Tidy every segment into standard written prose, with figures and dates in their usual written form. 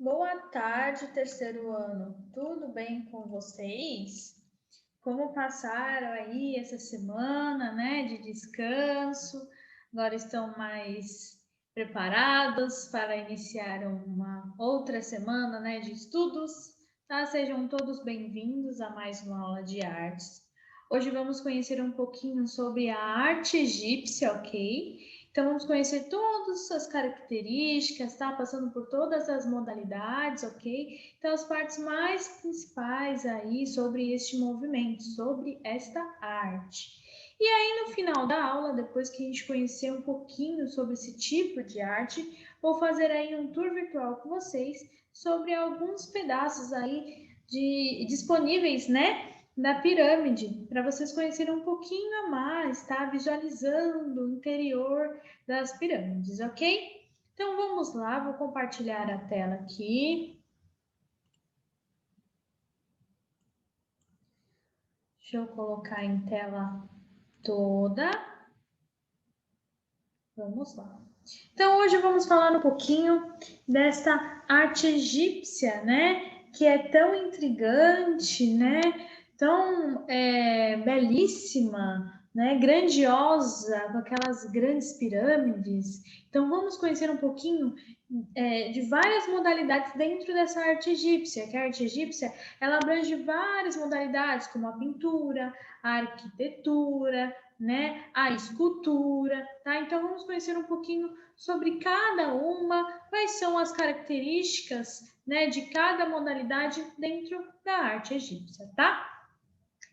Boa tarde, terceiro ano. Tudo bem com vocês? Como passaram aí essa semana, né, de descanso? Agora estão mais preparados para iniciar uma outra semana, né, de estudos? Tá? Sejam todos bem-vindos a mais uma aula de artes. Hoje vamos conhecer um pouquinho sobre a arte egípcia, ok? Então, vamos conhecer todas as características, tá? Passando por todas as modalidades, ok? Então, as partes mais principais aí sobre este movimento, sobre esta arte. E aí, no final da aula, depois que a gente conhecer um pouquinho sobre esse tipo de arte, vou fazer aí um tour virtual com vocês sobre alguns pedaços aí disponíveis, né? Da pirâmide, para vocês conhecerem um pouquinho a mais, tá? Visualizando o interior das pirâmides, ok? Então vamos lá, vou compartilhar a tela aqui. Deixa eu colocar em tela toda. Vamos lá. Então hoje vamos falar um pouquinho desta arte egípcia, né? Que é tão intrigante, né? Tão belíssima, né? Grandiosa, com aquelas grandes pirâmides. Então vamos conhecer um pouquinho de várias modalidades dentro dessa arte egípcia, que a arte egípcia ela abrange várias modalidades, como a pintura, a arquitetura, né, a escultura, tá? Então vamos conhecer um pouquinho sobre cada uma, quais são as características, né, de cada modalidade dentro da arte egípcia, tá?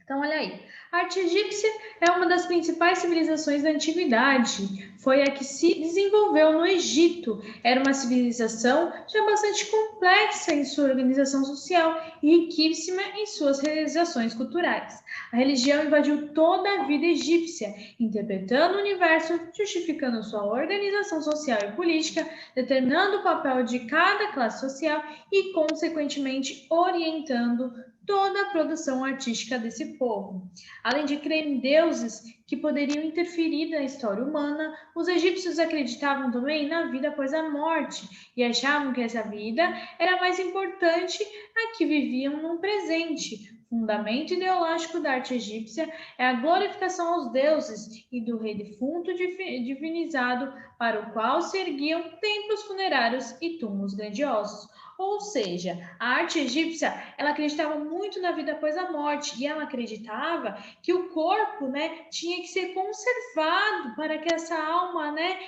Então, olha aí. A arte egípcia é uma das principais civilizações da antiguidade. Foi a que se desenvolveu no Egito. Era uma civilização já bastante complexa em sua organização social e riquíssima em suas realizações culturais. A religião invadiu toda a vida egípcia, interpretando o universo, justificando sua organização social e política, determinando o papel de cada classe social e, consequentemente, orientando toda a produção artística desse povo. Além de crer em deuses que poderiam interferir na história humana, os egípcios acreditavam também na vida após a morte e achavam que essa vida era mais importante a que viviam no presente. O fundamento ideológico da arte egípcia é a glorificação aos deuses e do rei defunto divinizado, para o qual se erguiam templos funerários e túmulos grandiosos. Ou seja, a arte egípcia, ela acreditava muito na vida após a morte e ela acreditava que o corpo, né, tinha que ser conservado para que essa alma, né,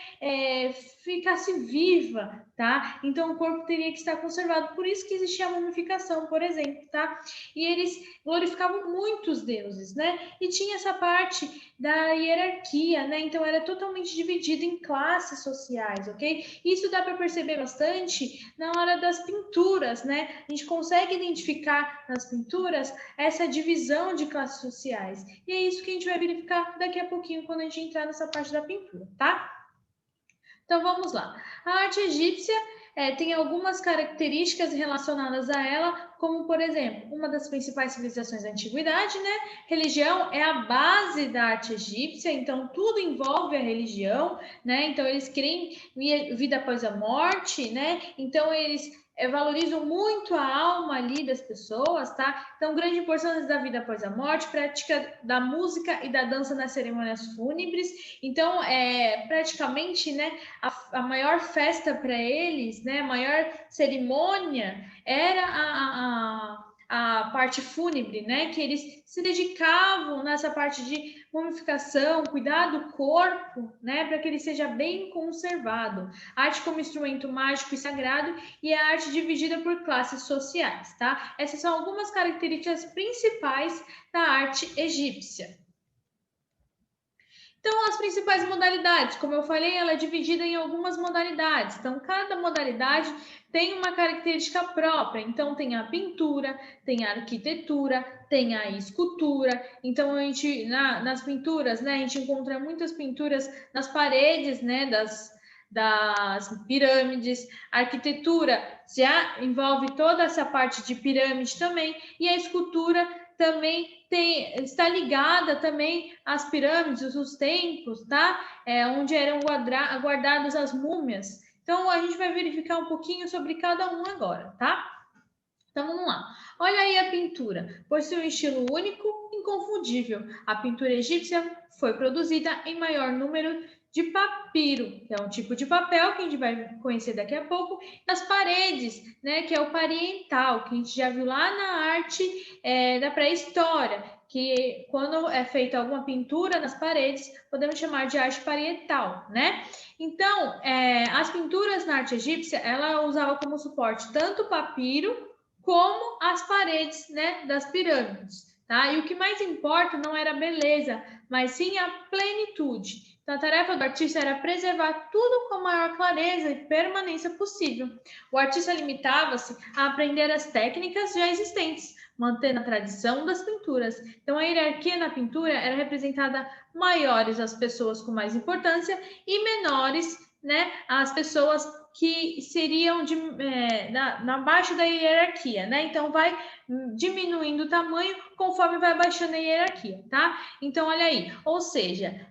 ficasse viva, tá? Então o corpo teria que estar conservado, por isso que existia a mumificação, por exemplo, tá? E eles glorificavam muito os deuses, né? E tinha essa parte da hierarquia, né? Então era totalmente dividido em classes sociais, ok? Isso dá para perceber bastante na hora das pinturas, né? A gente consegue identificar nas pinturas essa divisão de classes sociais. E é isso que a gente vai verificar daqui a pouquinho quando a gente entrar nessa parte da pintura, tá? Então vamos lá. A arte egípcia tem algumas características relacionadas a ela, como por exemplo, uma das principais civilizações da antiguidade, né? Religião é a base da arte egípcia, então tudo envolve a religião, né? Então eles creem em vida após a morte, né? Então eles valorizam muito a alma ali das pessoas, tá? Então, grande importância da vida após a morte, prática da música e da dança nas cerimônias fúnebres. Então, praticamente, né, a maior festa para eles, né, a maior cerimônia era a parte fúnebre, né, que eles se dedicavam nessa parte de mumificação, cuidar do corpo, né, para que ele seja bem conservado. Arte como instrumento mágico e sagrado e a arte dividida por classes sociais, tá? Essas são algumas características principais da arte egípcia. Então, as principais modalidades, como eu falei, ela é dividida em algumas modalidades. Então, cada modalidade tem uma característica própria. Então, tem a pintura, tem a arquitetura, tem a escultura. Então, a gente, nas pinturas, né, a gente encontra muitas pinturas nas paredes, né, das pirâmides. A arquitetura já envolve toda essa parte de pirâmide também. E a escultura também está ligada também às pirâmides, os templos, tá? Onde eram guardadas as múmias. Então, a gente vai verificar um pouquinho sobre cada um agora, tá? Então, vamos lá. Olha aí a pintura. Possui um estilo único, inconfundível. A pintura egípcia foi produzida em maior número de papiro, que é um tipo de papel que a gente vai conhecer daqui a pouco. As paredes, né, que é o parietal, que a gente já viu lá na arte da pré-história, que quando é feita alguma pintura nas paredes, podemos chamar de arte parietal, né? Então, as pinturas na arte egípcia, ela usava como suporte tanto o papiro como as paredes, né, das pirâmides, tá? E o que mais importa não era a beleza, mas sim a plenitude. Então, a tarefa do artista era preservar tudo com a maior clareza e permanência possível. O artista limitava-se a aprender as técnicas já existentes, mantendo a tradição das pinturas. Então, a hierarquia na pintura era representada maiores as pessoas com mais importância e menores, né, as pessoas que seriam na baixa da hierarquia, né? Então vai diminuindo o tamanho conforme vai baixando a hierarquia, tá? Então olha aí, ou seja,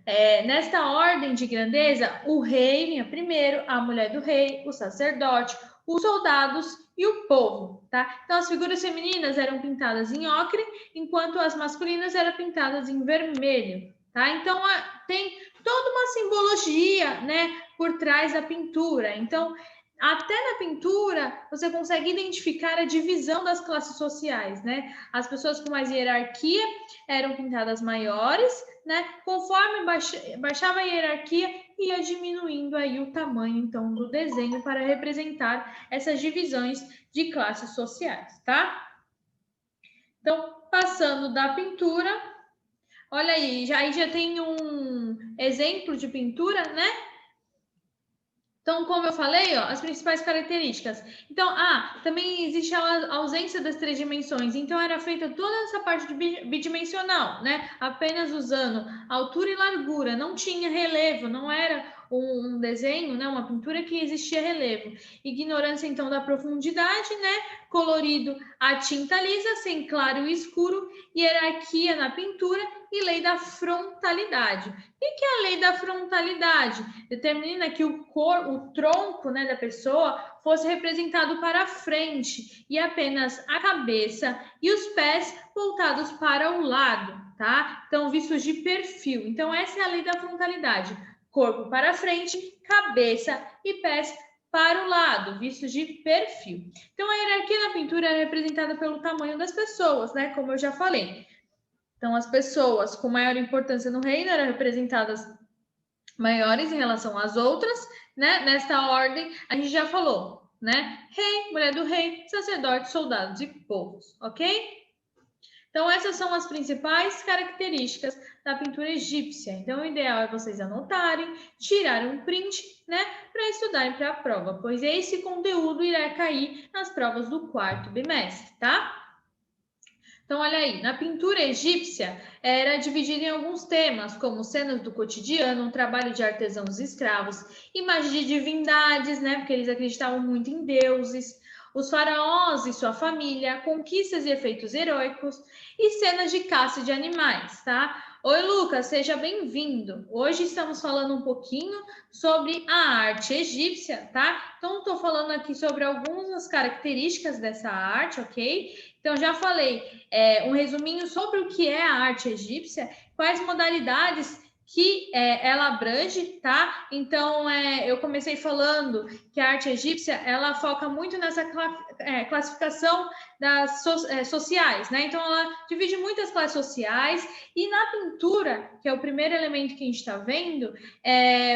nesta ordem de grandeza, o rei vinha primeiro, a mulher do rei, o sacerdote, os soldados e o povo, tá? Então as figuras femininas eram pintadas em ocre, enquanto as masculinas eram pintadas em vermelho, tá? Então tem toda uma simbologia, né, por trás da pintura. Então, até na pintura, você consegue identificar a divisão das classes sociais, né? As pessoas com mais hierarquia eram pintadas maiores, né? Conforme baixava a hierarquia, ia diminuindo aí o tamanho, então, do desenho para representar essas divisões de classes sociais, tá? Então, passando da pintura, olha aí, já tem um exemplo de pintura, né? Então, como eu falei, ó, as principais características. Então, também existe a ausência das três dimensões. Então, era feita toda essa parte de bidimensional, né? Apenas usando altura e largura. Não tinha relevo, não era um desenho, né? Uma pintura que existia relevo. Ignorância, então, da profundidade, né? Colorido a tinta lisa, sem claro e escuro. Hierarquia na pintura e lei da frontalidade. O que é a lei da frontalidade? Determina que o tronco, né, da pessoa fosse representado para a frente e apenas a cabeça e os pés voltados para o lado, tá? Então, vistos de perfil. Então, essa é a lei da frontalidade. Corpo para frente, cabeça e pés para o lado, vistos de perfil. Então, a hierarquia na pintura é representada pelo tamanho das pessoas, né? Como eu já falei. Então, as pessoas com maior importância no reino eram representadas maiores em relação às outras, né? Nesta ordem, a gente já falou, né? Rei, mulher do rei, sacerdote, soldados e povos, ok? Então, essas são as principais características da pintura egípcia. Então, o ideal é vocês anotarem, tirarem um print, né? Para estudarem para a prova, pois esse conteúdo irá cair nas provas do quarto bimestre, tá? Então, olha aí, na pintura egípcia era dividida em alguns temas, como cenas do cotidiano, um trabalho de artesãos e escravos, imagens de divindades, né? Porque eles acreditavam muito em deuses, os faraós e sua família, conquistas e efeitos heróicos e cenas de caça de animais, tá? Oi, Lucas, seja bem-vindo. Hoje estamos falando um pouquinho sobre a arte egípcia, tá? Então, estou falando aqui sobre algumas características dessa arte, ok? Então, já falei um resuminho sobre o que é a arte egípcia, quais modalidades que ela abrange, tá? Então, eu comecei falando que a arte egípcia, ela foca muito nessa classificação das sociais, né? Então, ela divide muitas classes sociais e na pintura, que é o primeiro elemento que a gente está vendo,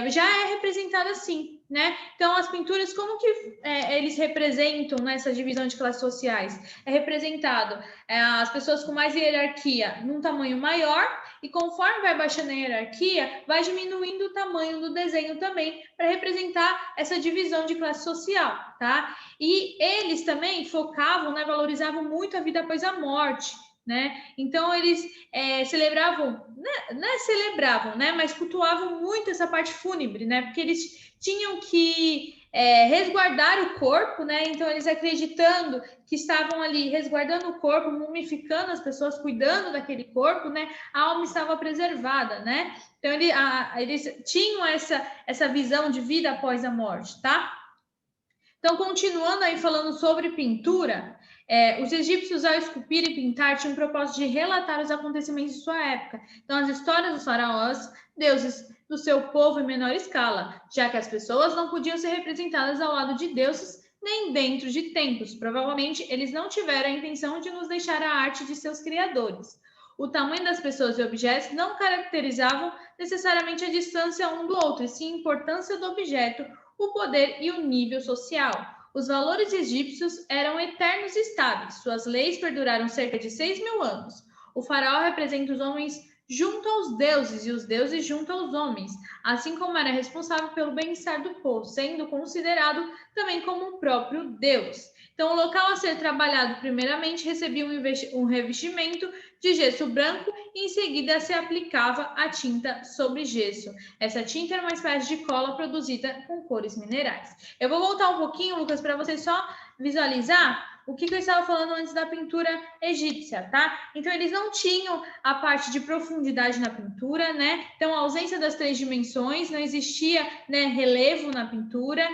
já é representada assim, né? Então, as pinturas, como que eles representam nessa divisão de classes sociais? É representado as pessoas com mais hierarquia num tamanho maior e conforme vai baixando a hierarquia, vai diminuindo o tamanho do desenho também para representar essa divisão de classe social, tá? E eles também focavam, né, valorizavam muito a vida após a morte, né? Então eles celebravam, não celebravam, né? Mas cultuavam muito essa parte fúnebre, né? Porque eles tinham que resguardar o corpo, né? Então eles acreditando que estavam ali resguardando o corpo, mumificando as pessoas, cuidando daquele corpo, né? A alma estava preservada, né? Então eles tinham essa visão de vida após a morte, tá? Então, continuando aí falando sobre pintura, os egípcios, ao esculpir e pintar, tinham o propósito de relatar os acontecimentos de sua época. Então, as histórias dos faraós, deuses do seu povo em menor escala, já que as pessoas não podiam ser representadas ao lado de deuses nem dentro de templos. Provavelmente, eles não tiveram a intenção de nos deixar a arte de seus criadores. O tamanho das pessoas e objetos não caracterizavam necessariamente a distância um do outro, e sim a importância do objeto, o poder e o nível social. Os valores egípcios eram eternos e estáveis. Suas leis perduraram cerca de 6.000 anos. O faraó representa os homens junto aos deuses e os deuses junto aos homens, assim como era responsável pelo bem-estar do povo, sendo considerado também como o próprio Deus. Então, o local a ser trabalhado primeiramente recebia um revestimento de gesso branco e em seguida se aplicava a tinta sobre gesso. Essa tinta era uma espécie de cola produzida com cores minerais. Eu vou voltar um pouquinho, Lucas, para você só visualizar o que eu estava falando antes da pintura egípcia, tá? Então, eles não tinham a parte de profundidade na pintura, né? Então, a ausência das 3 dimensões, não existia, né, relevo na pintura,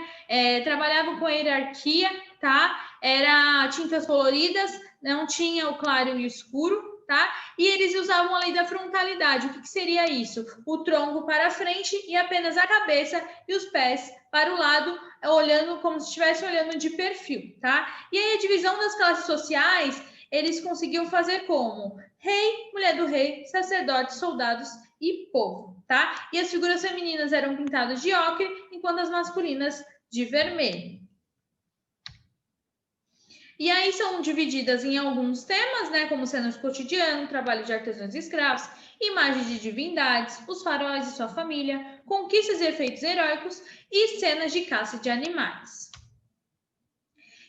trabalhavam com a hierarquia, tá? Era tintas coloridas, não tinha o claro e o escuro, tá? E eles usavam a lei da frontalidade. O que seria isso? O tronco para frente e apenas a cabeça e os pés para o lado, olhando como se estivesse olhando de perfil, tá? E aí a divisão das classes sociais, eles conseguiam fazer como rei, mulher do rei, sacerdotes, soldados e povo, tá? E as figuras femininas eram pintadas de ocre, enquanto as masculinas de vermelho. E aí são divididas em alguns temas, né, como cenas do cotidiano, trabalho de artesãos e escravos, imagens de divindades, os faraós e sua família, conquistas e efeitos heróicos e cenas de caça de animais.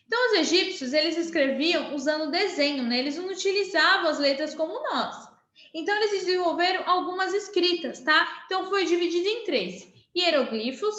Então, os egípcios, eles escreviam usando desenho, né? Eles não utilizavam as letras como nós. Então, eles desenvolveram algumas escritas, tá? Então, foi dividido em 3. Hieróglifos,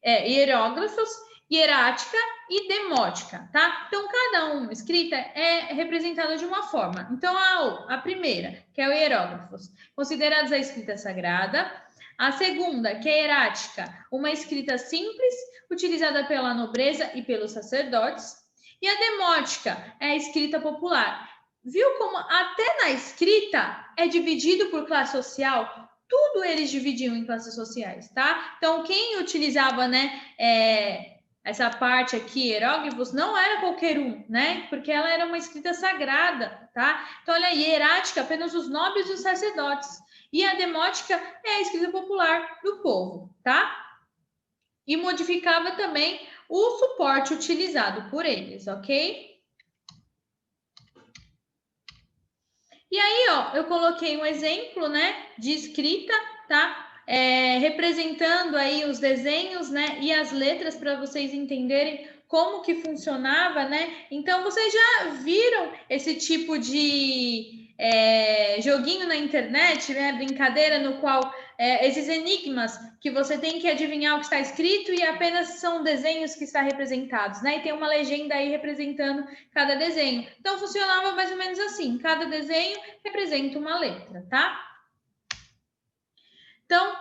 hierógrafos, hierática e demótica, tá? Então, cada uma escrita é representada de uma forma. Então, a primeira, que é o hierógrafos, considerados a escrita sagrada. A segunda, que é hierática, uma escrita simples, utilizada pela nobreza e pelos sacerdotes. E a demótica é a escrita popular. Viu como até na escrita é dividido por classe social? Tudo eles dividiam em classes sociais, tá? Então, quem utilizava, né, essa parte aqui, hieróglifos, não era qualquer um, né? Porque ela era uma escrita sagrada, tá? Então, olha aí, hierática, apenas os nobres e os sacerdotes. E a demótica é a escrita popular do povo, tá? E modificava também o suporte utilizado por eles, ok? E aí, ó, eu coloquei um exemplo, né, de escrita, tá? Representando aí os desenhos, né, e as letras para vocês entenderem como que funcionava, né? Então, vocês já viram esse tipo de joguinho na internet, né? Brincadeira no qual esses enigmas que você tem que adivinhar o que está escrito e apenas são desenhos que estão representados, né? E tem uma legenda aí representando cada desenho. Então, funcionava mais ou menos assim. Cada desenho representa uma letra, tá? Então,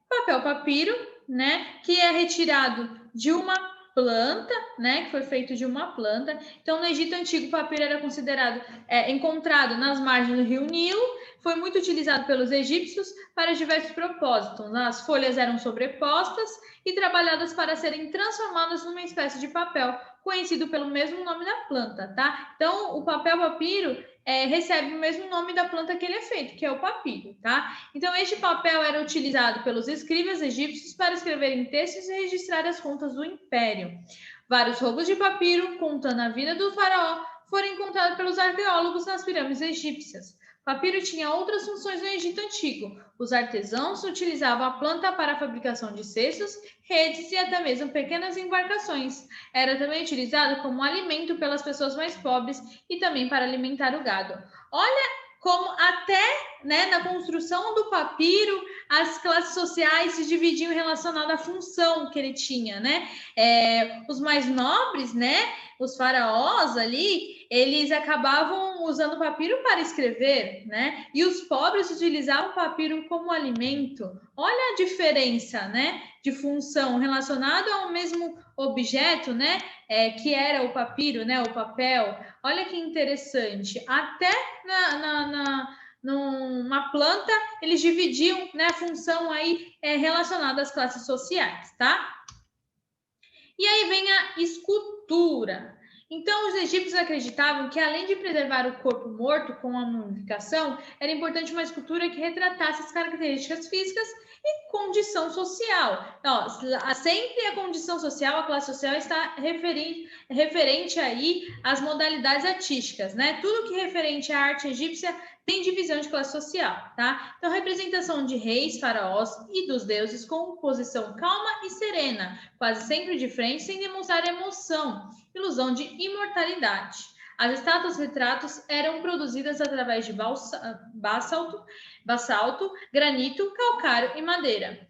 papel papiro, né? Que é retirado de uma planta, né? Que foi feito de uma planta. Então, no Egito Antigo, o papiro era considerado encontrado nas margens do rio Nilo. Foi muito utilizado pelos egípcios para diversos propósitos. As folhas eram sobrepostas e trabalhadas para serem transformadas numa espécie de papel, conhecido pelo mesmo nome da planta, tá? Então, o papel papiro recebe o mesmo nome da planta que ele é feito, que é o papiro, tá? Então, este papel era utilizado pelos escribas egípcios para escreverem textos e registrar as contas do império. Vários rolos de papiro, contando a vida do faraó, foram encontrados pelos arqueólogos nas pirâmides egípcias. Papiro tinha outras funções no Egito Antigo. Os artesãos utilizavam a planta para a fabricação de cestos, redes e até mesmo pequenas embarcações. Era também utilizado como alimento pelas pessoas mais pobres e também para alimentar o gado. Olha como até, né, na construção do papiro, as classes sociais se dividiam relacionado à função que ele tinha, né? Os mais nobres, né, os faraós ali, eles acabavam usando o papiro para escrever, né? E os pobres utilizavam o papiro como alimento. Olha a diferença, né? De função relacionada ao mesmo objeto, né? Que era o papiro, né? O papel. Olha que interessante. Até numa planta, eles dividiam, né, a função aí relacionada às classes sociais, tá? E aí vem a escultura. Então, os egípcios acreditavam que, além de preservar o corpo morto com a mumificação, era importante uma escultura que retratasse as características físicas e condição social. Então, sempre a condição social, a classe social está referente aí às modalidades artísticas, né? Tudo que é referente à arte egípcia tem divisão de classe social, tá? Então, representação de reis, faraós e dos deuses com posição calma e serena, quase sempre de frente, sem demonstrar emoção, ilusão de imortalidade. As estátuas retratos eram produzidas através de basalto, granito, calcário e madeira.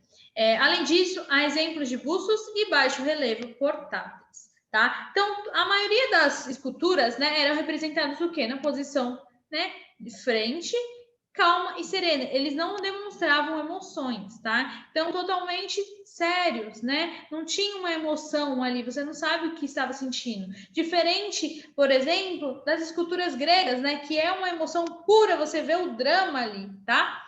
Além disso, há exemplos de bustos e baixo relevo portáteis, tá? Então, a maioria das esculturas, né, eram representadas o quê? Na posição, né, de frente, calma e serena. Eles não demonstravam emoções, tá? Então, totalmente sérios, né? Não tinha uma emoção ali, você não sabe o que estava sentindo. Diferente, por exemplo, das esculturas gregas, né? Que é uma emoção pura, você vê o drama ali, tá?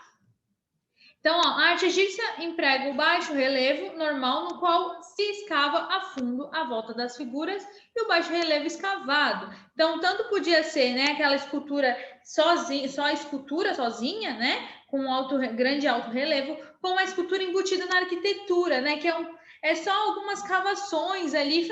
Então, ó, a arte egípcia emprega o baixo relevo normal, no qual se escava a fundo a volta das figuras, e o baixo relevo escavado. Então, tanto podia ser, né, aquela escultura sozinha, só a escultura sozinha, né, com grande alto relevo, como a escultura embutida na arquitetura, né, que é só algumas cavações ali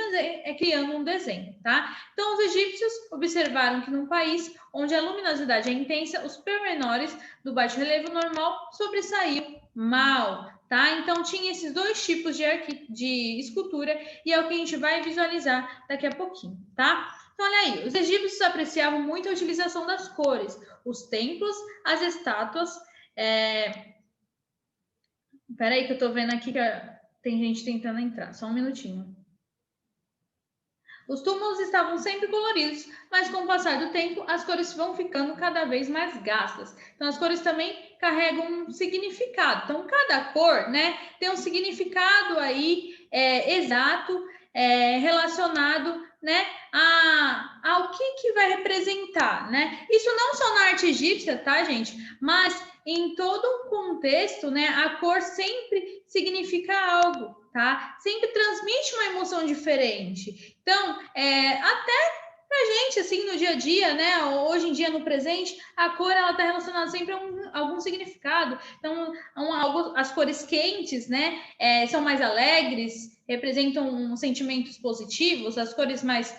criando um desenho, tá? Então, os egípcios observaram que num país onde a luminosidade é intensa, os pormenores do baixo relevo normal sobressaiu mal, tá? Então tinha esses dois tipos de escultura e é o que a gente vai visualizar daqui a pouquinho, tá? Então olha aí, os egípcios apreciavam muito a utilização das cores, os templos, as estátuas. Peraí que eu tô vendo aqui que tem gente tentando entrar, só um minutinho. Os túmulos estavam sempre coloridos, mas com o passar do tempo, as cores vão ficando cada vez mais gastas. Então, as cores também carregam um significado. Então, cada cor, né, tem um significado aí exato, relacionado, né, ao que vai representar, né? Isso não só na arte egípcia, tá, gente? Mas em todo um contexto, né, a cor sempre significa algo, tá? Sempre transmite uma emoção diferente. Então, até pra gente, assim, no dia a dia, né? Hoje em dia, no presente, a cor, ela tá relacionada sempre a algum significado. Então, as cores quentes, né? São mais alegres, representam sentimentos positivos. As cores mais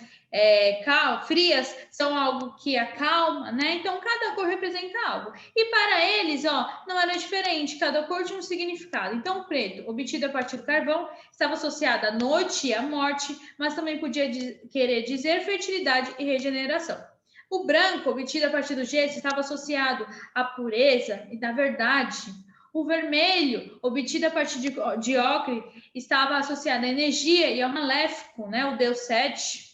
frias são algo que acalma, né? Então, cada cor representa algo. E para eles, ó, não era diferente. Cada cor tinha um significado. Então, o preto, obtido a partir do carvão, estava associado à noite e à morte, mas também podia querer dizer fertilidade e regeneração. O branco, obtido a partir do gesso, estava associado à pureza e da verdade. O vermelho, obtido a partir de ocre, estava associado à energia e ao maléfico, né, o deus Sete.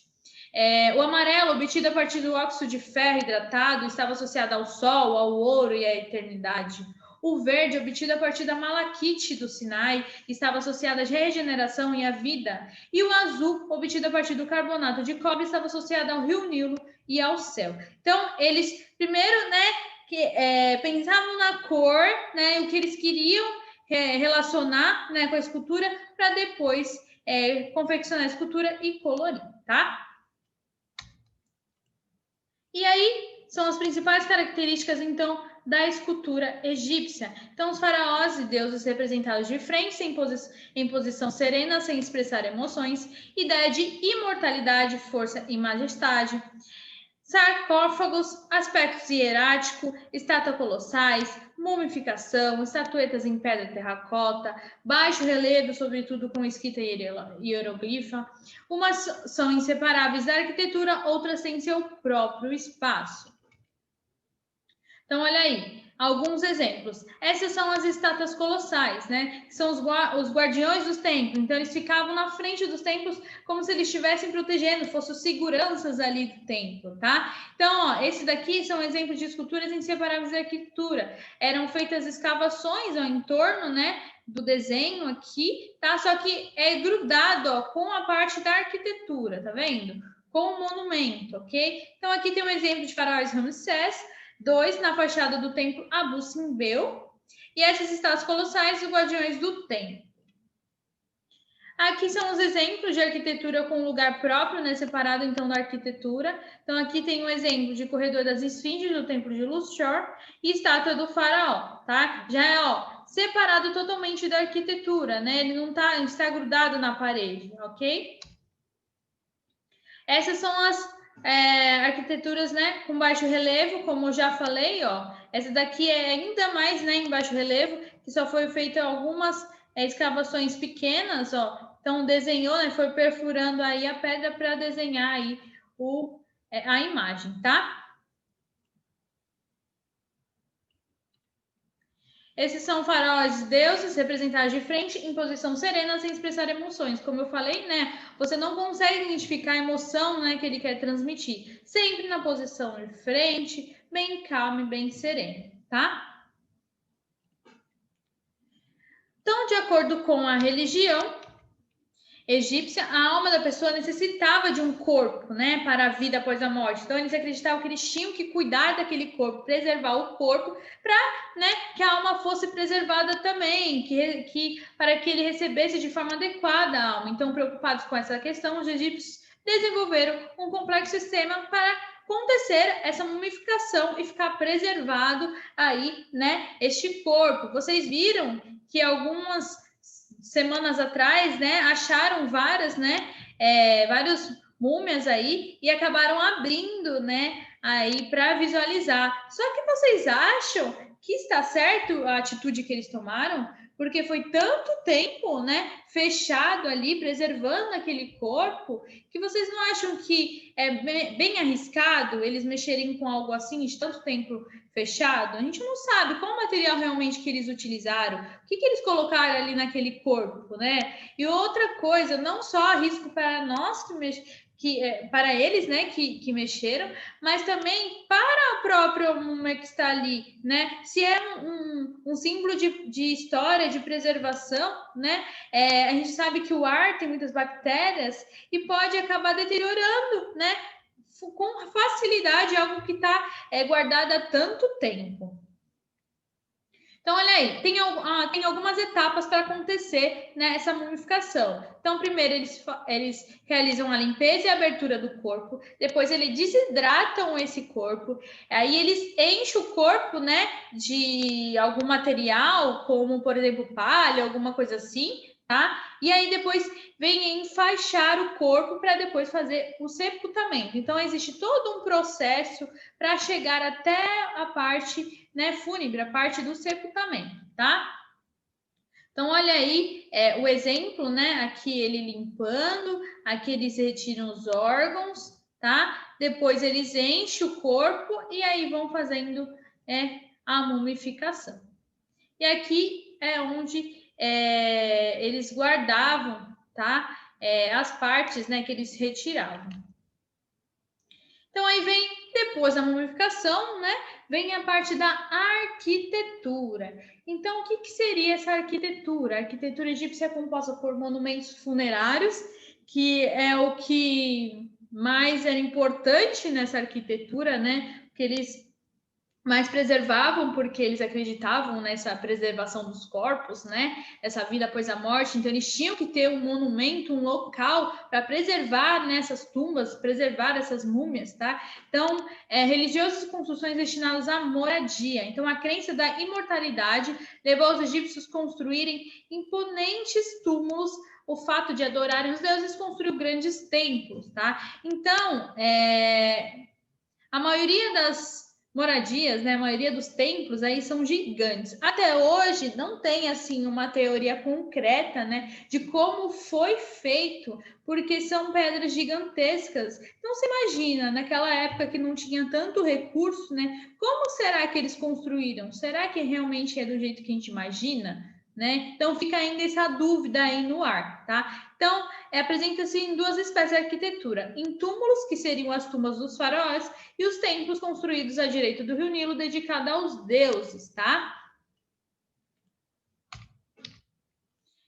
O amarelo, obtido a partir do óxido de ferro hidratado, estava associado ao sol, ao ouro e à eternidade. O verde, obtido a partir da malaquite do Sinai, estava associado à regeneração e à vida. E o azul, obtido a partir do carbonato de cobre, estava associado ao rio Nilo e ao céu. Então, eles primeiro, né, pensavam na cor, né, o que eles queriam relacionar, né, com a escultura, para depois confeccionar a escultura e colorir, tá? E aí são as principais características, então, da escultura egípcia. Então, os faraós e deuses representados de frente, em posição serena, sem expressar emoções, ideia de imortalidade, força e majestade, sarcófagos, aspectos hierático, estátuas colossais, mumificação, estatuetas em pedra e terracota, baixo relevo, sobretudo com escrita hieroglifa. Umas são inseparáveis da arquitetura, outras têm seu próprio espaço. Então, olha aí, alguns exemplos. Essas são as estátuas colossais, né? Que são os guardiões dos templos. Então, eles ficavam na frente dos templos como se eles estivessem protegendo, fossem os seguranças ali do templo, tá? Então, ó, esse daqui são exemplos de esculturas inseparáveis da arquitetura. Eram feitas escavações ao entorno, né? Do desenho aqui, tá? Só que é grudado, ó, com a parte da arquitetura, tá vendo? Com o monumento, ok? Então, aqui tem um exemplo de faraós Ramsés, 2 na fachada do templo Abu Simbel, e essas estátuas colossais, os guardiões do templo. Aqui são os exemplos de arquitetura com lugar próprio, né, separado então da arquitetura. Então aqui tem um exemplo de corredor das esfinges do templo de Luxor e estátua do faraó, tá? Já é, ó, separado totalmente da arquitetura, né? Ele não tá, está grudado na parede, ok? Essas são as arquiteturas, né, com baixo relevo, como eu já falei, ó. Essa daqui é ainda mais, né, em baixo relevo, que só foi feita algumas escavações pequenas, ó. Então desenhou, né, foi perfurando aí a pedra para desenhar aí a imagem, tá? Esses são faraós de deuses representados de frente, em posição serena, sem expressar emoções. Como eu falei, né? Você não consegue identificar a emoção, né, que ele quer transmitir. Sempre na posição de frente, bem calmo e bem sereno, tá? Então, de acordo com a religião egípcia, a alma da pessoa necessitava de um corpo, né, para a vida após a morte. Então, eles acreditavam que eles tinham que cuidar daquele corpo, preservar o corpo, para, né, que a alma fosse preservada também, que para que ele recebesse de forma adequada a alma. Então, preocupados com essa questão, os egípcios desenvolveram um complexo sistema para acontecer essa mumificação e ficar preservado aí, né, este corpo. Vocês viram que algumas semanas atrás, né, acharam várias, né, vários múmias aí e acabaram abrindo, né, aí para visualizar. Só que vocês acham que está certo a atitude que eles tomaram? Porque foi tanto tempo, né, fechado ali, preservando aquele corpo, que vocês não acham que é bem arriscado eles mexerem com algo assim de tanto tempo fechado? A gente não sabe qual material realmente que eles utilizaram, o que eles colocaram ali naquele corpo, né? E outra coisa, não só risco para nós para eles, né, que mexeram, mas também para a própria múmia que está ali, né? Se é um símbolo de história, de preservação, né? A gente sabe que o ar tem muitas bactérias e pode acabar deteriorando, né? Com facilidade algo que está guardado há tanto tempo. Então, olha aí, tem algumas etapas para acontecer, né, essa mumificação. Então, primeiro, eles realizam a limpeza e a abertura do corpo, depois eles desidratam esse corpo, aí eles enchem o corpo, né, de algum material, como, por exemplo, palha, alguma coisa assim, tá? E aí depois vem enfaixar o corpo para depois fazer o sepultamento. Então, existe todo um processo para chegar até a parte, né, fúnebre, a parte do sepultamento, tá? Então, olha aí o exemplo, né? Aqui ele limpando, aqui eles retiram os órgãos, tá? Depois eles enchem o corpo e aí vão fazendo a mumificação. E aqui é onde eles guardavam, tá? As partes, né, que eles retiravam. Então, aí vem, depois da mumificação, né, vem a parte da arquitetura. Então, o que seria essa arquitetura? A arquitetura egípcia é composta por monumentos funerários, que é o que mais era importante nessa arquitetura, né? Porque eles mais preservavam porque eles acreditavam nessa preservação dos corpos, né? Essa vida após a morte. Então eles tinham que ter um monumento, um local para preservar nessas tumbas, preservar essas múmias, tá? Então, religiosas construções destinadas à moradia. Então a crença da imortalidade levou os egípcios a construírem imponentes túmulos. O fato de adorarem os deuses construiu grandes templos, tá? Então, a maioria das moradias, né, a maioria dos templos aí são gigantes. Até hoje não tem assim uma teoria concreta, né, de como foi feito, porque são pedras gigantescas. Então se imagina, naquela época que não tinha tanto recurso, né, como será que eles construíram? Será que realmente é do jeito que a gente imagina? Né? Então fica ainda essa dúvida aí no ar, tá? Então, apresenta-se em duas espécies de arquitetura: em túmulos, que seriam as tumbas dos faraós, e os templos construídos à direita do Rio Nilo, dedicados aos deuses, tá?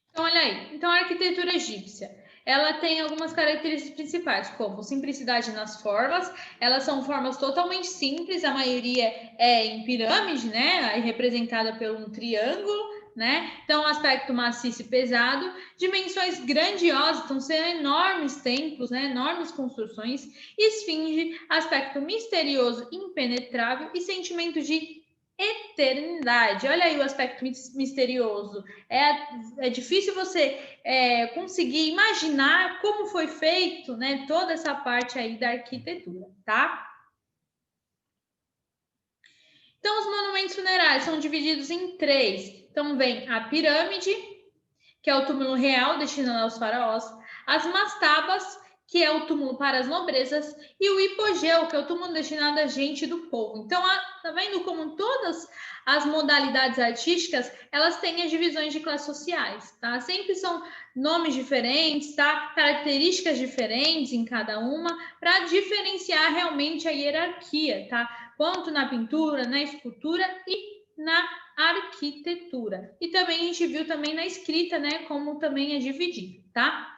Então, olha aí. Então, a arquitetura egípcia, ela tem algumas características principais, como simplicidade nas formas. Elas são formas totalmente simples, a maioria é em pirâmide, né? Aí representada por um triângulo, né? Então, aspecto maciço e pesado, dimensões grandiosas, então são enormes templos, né? Enormes construções, esfinge, aspecto misterioso, impenetrável e sentimento de eternidade. Olha aí o aspecto misterioso. É difícil você conseguir imaginar como foi feito, né, toda essa parte aí da arquitetura, tá? Então, os monumentos funerários são divididos em três. Então, vem a pirâmide, que é o túmulo real destinado aos faraós, as mastabas, que é o túmulo para as nobrezas, e o hipogeu, que é o túmulo destinado à gente do povo. Então, tá vendo como todas as modalidades artísticas, elas têm as divisões de classes sociais, tá? Sempre são nomes diferentes, tá? Características diferentes em cada uma, para diferenciar realmente a hierarquia, tá? Quanto na pintura, na escultura e na arquitetura. E também a gente viu também na escrita, né, como também é dividido, tá?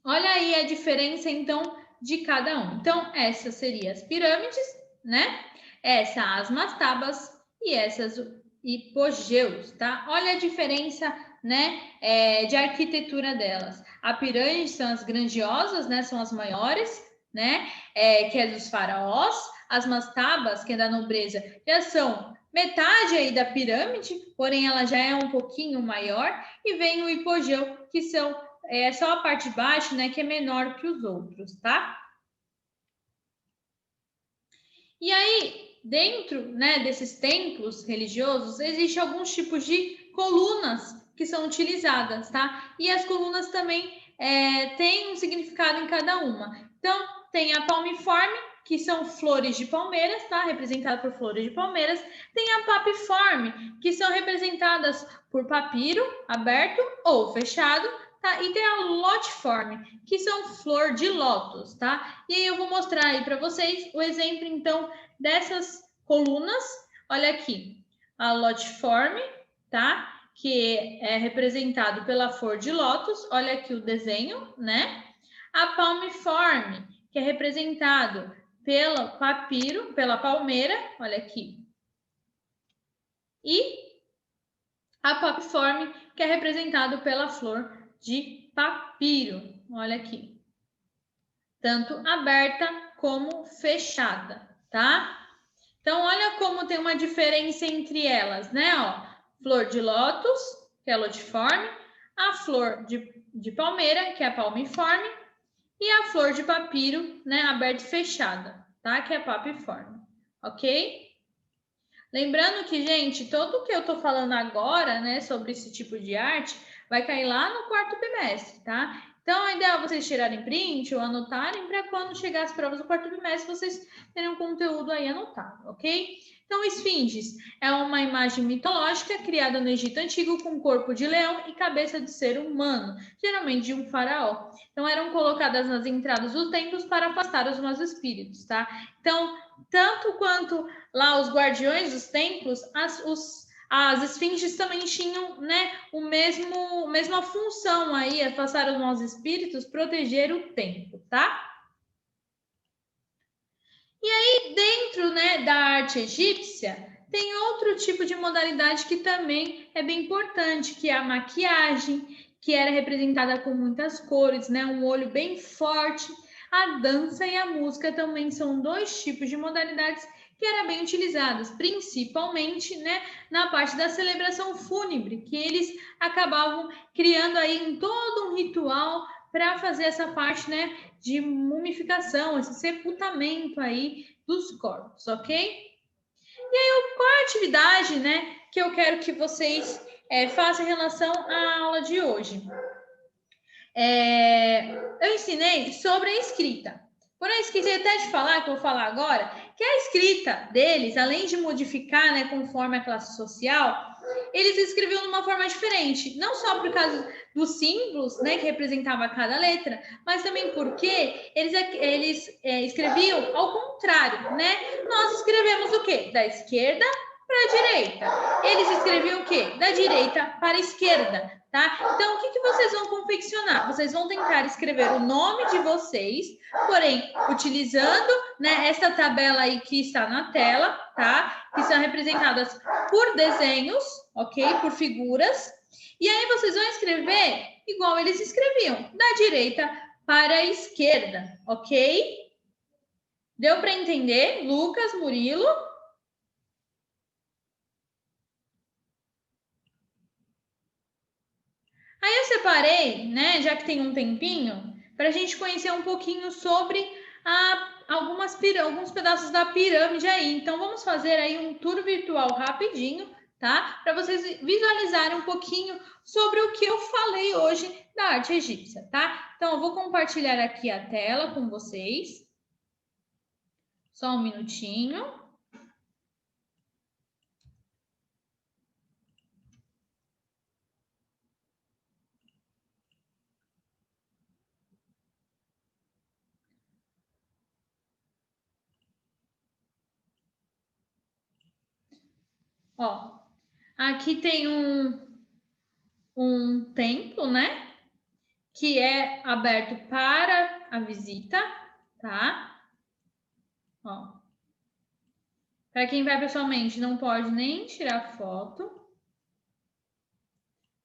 Olha aí a diferença, então, de cada um. Então, essas seriam as pirâmides, né? Essa as mastabas e essas hipogeus, tá? Olha a diferença, né, de arquitetura delas. A pirâmide são as grandiosas, né? São as maiores, né? Que é dos faraós. As mastabas, que é da nobreza, já são metade aí da pirâmide, porém ela já é um pouquinho maior. E vem o hipogeu, que são só a parte de baixo, né, que é menor que os outros, tá? E aí, dentro, né, desses templos religiosos, existe alguns tipos de colunas que são utilizadas, tá? E as colunas também têm um significado em cada uma. Então, tem a palmiforme, que são flores de palmeiras, tá? Representada por flores de palmeiras. Tem a papiforme, que são representadas por papiro aberto ou fechado, tá? E tem a lotiforme, que são flor de lótus, tá? E aí eu vou mostrar aí para vocês o exemplo, então, dessas colunas. Olha aqui, a lotiforme, tá? Que é representado pela flor de lótus. Olha aqui o desenho, né? A palmiforme, que é representado pelo papiro, pela palmeira, olha aqui. E a papiforme, que é representado pela flor de papiro, olha aqui. Tanto aberta como fechada, tá? Então, olha como tem uma diferença entre elas, né? Ó, flor de lótus, que é lotiforme, a flor de palmeira, que é a palmiforme, e a flor de papiro, né, aberta e fechada, tá? Que é a papiforme, ok? Lembrando que, gente, tudo o que eu tô falando agora, né, sobre esse tipo de arte, vai cair lá no quarto bimestre, tá? Então, a ideia é vocês tirarem print ou anotarem para quando chegar as provas do quarto bimestre, vocês terem um conteúdo aí anotado, ok? Então, esfinges é uma imagem mitológica criada no Egito Antigo com corpo de leão e cabeça de ser humano, geralmente de um faraó. Então, eram colocadas nas entradas dos templos para afastar os maus espíritos, tá? Então, tanto quanto lá os guardiões dos templos, as esfinges também tinham, né, mesma função aí, afastar os maus espíritos, proteger o templo, tá? E aí, dentro, né, da arte egípcia, tem outro tipo de modalidade que também é bem importante, que é a maquiagem, que era representada com muitas cores, né, um olho bem forte. A dança e a música também são dois tipos de modalidades que eram bem utilizadas, principalmente, né, na parte da celebração fúnebre, que eles acabavam criando aí todo um ritual para fazer essa parte, né, de mumificação, esse sepultamento aí dos corpos, ok? E aí, qual a atividade, né, que eu quero que vocês façam em relação à aula de hoje? Eu ensinei sobre a escrita. Porém, esqueci até de falar, que eu vou falar agora, que a escrita deles, além de modificar, né, conforme a classe social, eles escreviam de uma forma diferente. Não só por causa dos símbolos, né, que representava cada letra, mas também porque eles escreviam ao contrário, né? Nós escrevemos o quê? Da esquerda para a direita. Eles escreviam o quê? Da direita para a esquerda. Tá? Então, o que vocês vão confeccionar? Vocês vão tentar escrever o nome de vocês, porém, utilizando, né, essa tabela aí que está na tela, tá? Que são representadas por desenhos, ok? Por figuras. E aí, vocês vão escrever igual eles escreviam, da direita para a esquerda, ok? Deu para entender, Lucas, Murilo? Aí eu separei, né, já que tem um tempinho, para a gente conhecer um pouquinho sobre alguns pedaços da pirâmide aí. Então, vamos fazer aí um tour virtual rapidinho, tá? Para vocês visualizarem um pouquinho sobre o que eu falei hoje da arte egípcia, tá? Então, eu vou compartilhar aqui a tela com vocês. Só um minutinho. Ó, aqui tem um templo, né? Que é aberto para a visita, tá? Ó. Para quem vai pessoalmente, não pode nem tirar foto.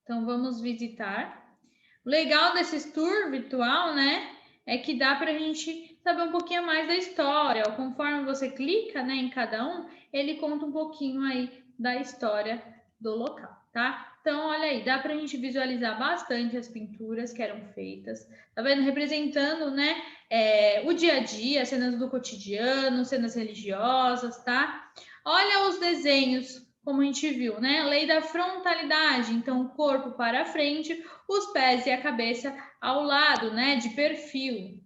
Então, vamos visitar. O legal desses tour virtual, né, é que dá para a gente saber um pouquinho mais da história. Conforme você clica, né, em cada um, ele conta um pouquinho aí da história do local, tá? Então, olha aí, dá para a gente visualizar bastante as pinturas que eram feitas. Tá vendo? Representando, né, o dia a dia, cenas do cotidiano, cenas religiosas, tá? Olha os desenhos, como a gente viu, né? Lei da frontalidade, então o corpo para a frente, os pés e a cabeça ao lado, né? De perfil.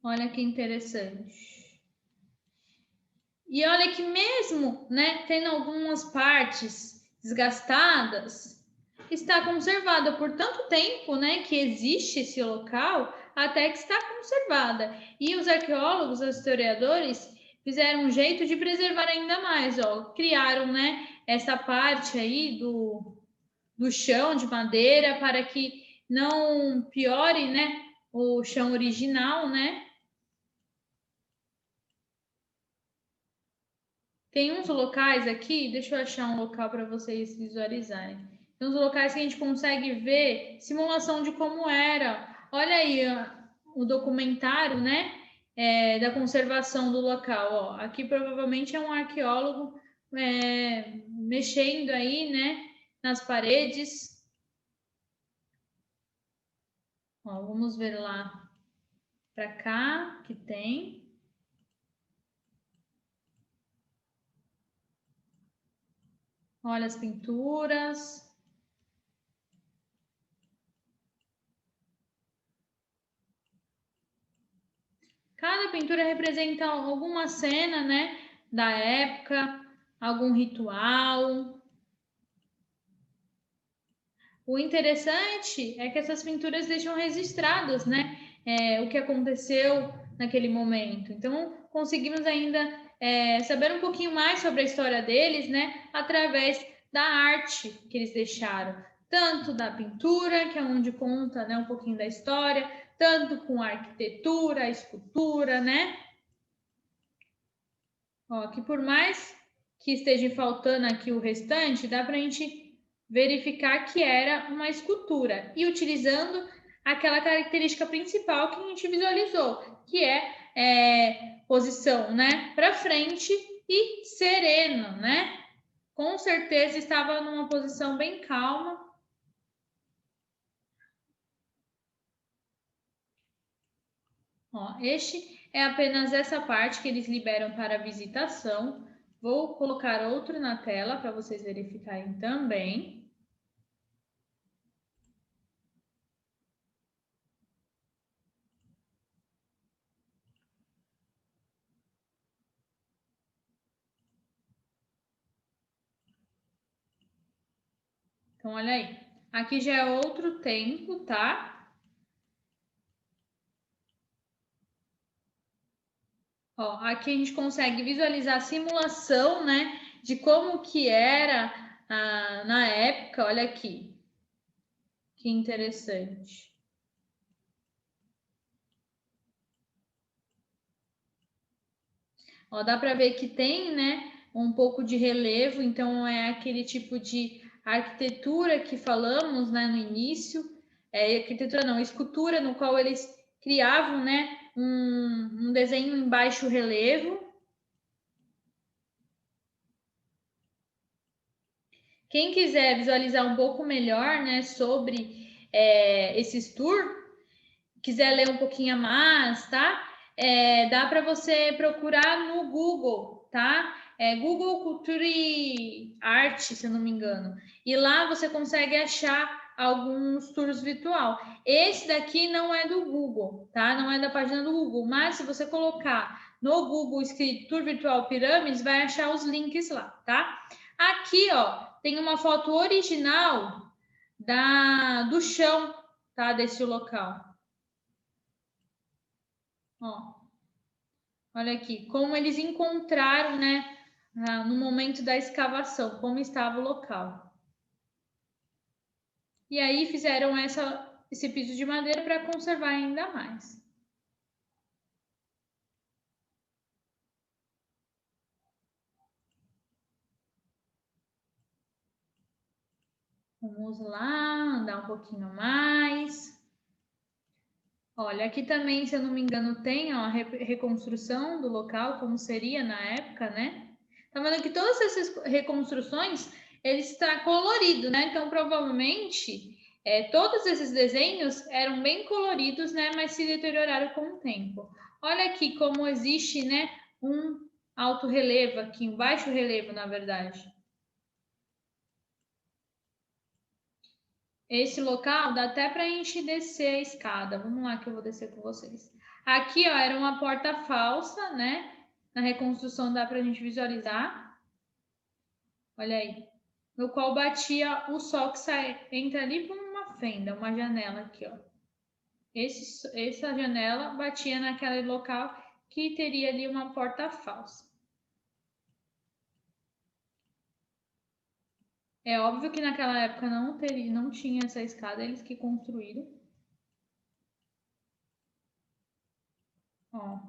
Olha que interessante. E olha que mesmo, né, tendo algumas partes desgastadas, está conservada por tanto tempo, né, que existe esse local, até que está conservada. E os arqueólogos, os historiadores, fizeram um jeito de preservar ainda mais, ó, criaram, né, essa parte aí do chão de madeira para que não piore, né, o chão original, né? Tem uns locais aqui, deixa eu achar um local para vocês visualizarem. Tem uns locais que a gente consegue ver simulação de como era. Olha aí ó, o documentário, né? Da conservação do local. Ó. Aqui provavelmente é um arqueólogo mexendo aí, né? Nas paredes. Ó, vamos ver lá para cá que tem. Olha as pinturas. Cada pintura representa alguma cena, né, da época, algum ritual. O interessante é que essas pinturas deixam registradas, né, o que aconteceu naquele momento. Então, conseguimos ainda saber um pouquinho mais sobre a história deles, né, através da arte que eles deixaram. Tanto da pintura, que é onde conta, né, um pouquinho da história, tanto com a arquitetura, a escultura, né, ó, que por mais que esteja faltando aqui o restante, dá para a gente verificar que era uma escultura e utilizando aquela característica principal que a gente visualizou, que é posição, né, para frente e sereno, né? Com certeza estava numa posição bem calma. Ó, este é apenas essa parte que eles liberam para visitação. Vou colocar outro na tela para vocês verificarem também. Então, olha aí. Aqui já é outro tempo, tá? Ó, aqui a gente consegue visualizar a simulação, né? De como que era na época. Olha aqui. Que interessante. Ó, dá para ver que tem, né? Um pouco de relevo. Então, é aquele tipo de arquitetura que falamos, né? No início. Arquitetura não, escultura, no qual eles criavam, né? Um desenho em baixo relevo. Quem quiser visualizar um pouco melhor, né, sobre esses tours, quiser ler um pouquinho a mais, tá? Dá para você procurar no Google, tá? Google Cultura e Arte, se eu não me engano. E lá você consegue achar alguns tours virtual. Esse daqui não é do Google, tá? Não é da página do Google, mas se você colocar no Google escrito Tour Virtual Pirâmides, vai achar os links lá, tá? Aqui, ó, tem uma foto original do chão, tá? Desse local. Ó, olha aqui, como eles encontraram, né, no momento da escavação, como estava o local. E aí fizeram esse piso de madeira para conservar ainda mais. Vamos lá, andar um pouquinho mais. Olha, aqui também, se eu não me engano, tem ó, a reconstrução do local, como seria na época, né? Tá vendo que todas essas reconstruções, ele está colorido, né? Então, provavelmente, todos esses desenhos eram bem coloridos, né? Mas se deterioraram com o tempo. Olha aqui como existe, né? Um alto relevo aqui, um baixo relevo, na verdade. Esse local dá até para a gente descer a escada. Vamos lá que eu vou descer com vocês. Aqui, ó, era uma porta falsa, né? Na reconstrução dá para a gente visualizar. Olha aí. No qual batia o sol que sai, entra ali por uma fenda, uma janela aqui, ó. Essa janela batia naquele local que teria ali uma porta falsa. É óbvio que naquela época não tinha essa escada, eles que construíram. Ó.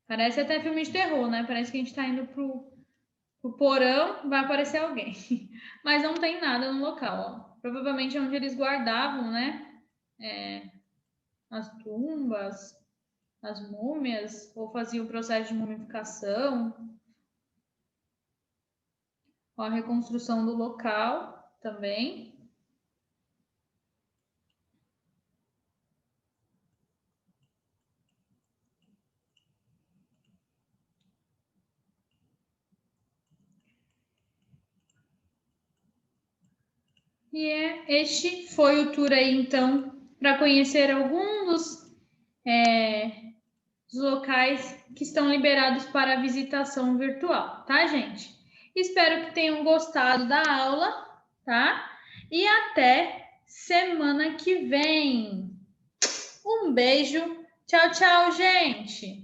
Parece até filme de terror, né? Parece que a gente tá indo pro porão, vai aparecer alguém. Mas não tem nada no local, ó. Provavelmente é onde eles guardavam, né? As tumbas, as múmias, ou faziam o processo de mumificação. Ó, a reconstrução do local também. E este foi o tour aí, então, para conhecer alguns dos locais que estão liberados para visitação virtual, tá, gente? Espero que tenham gostado da aula, tá? E até semana que vem. Um beijo. Tchau, tchau, gente.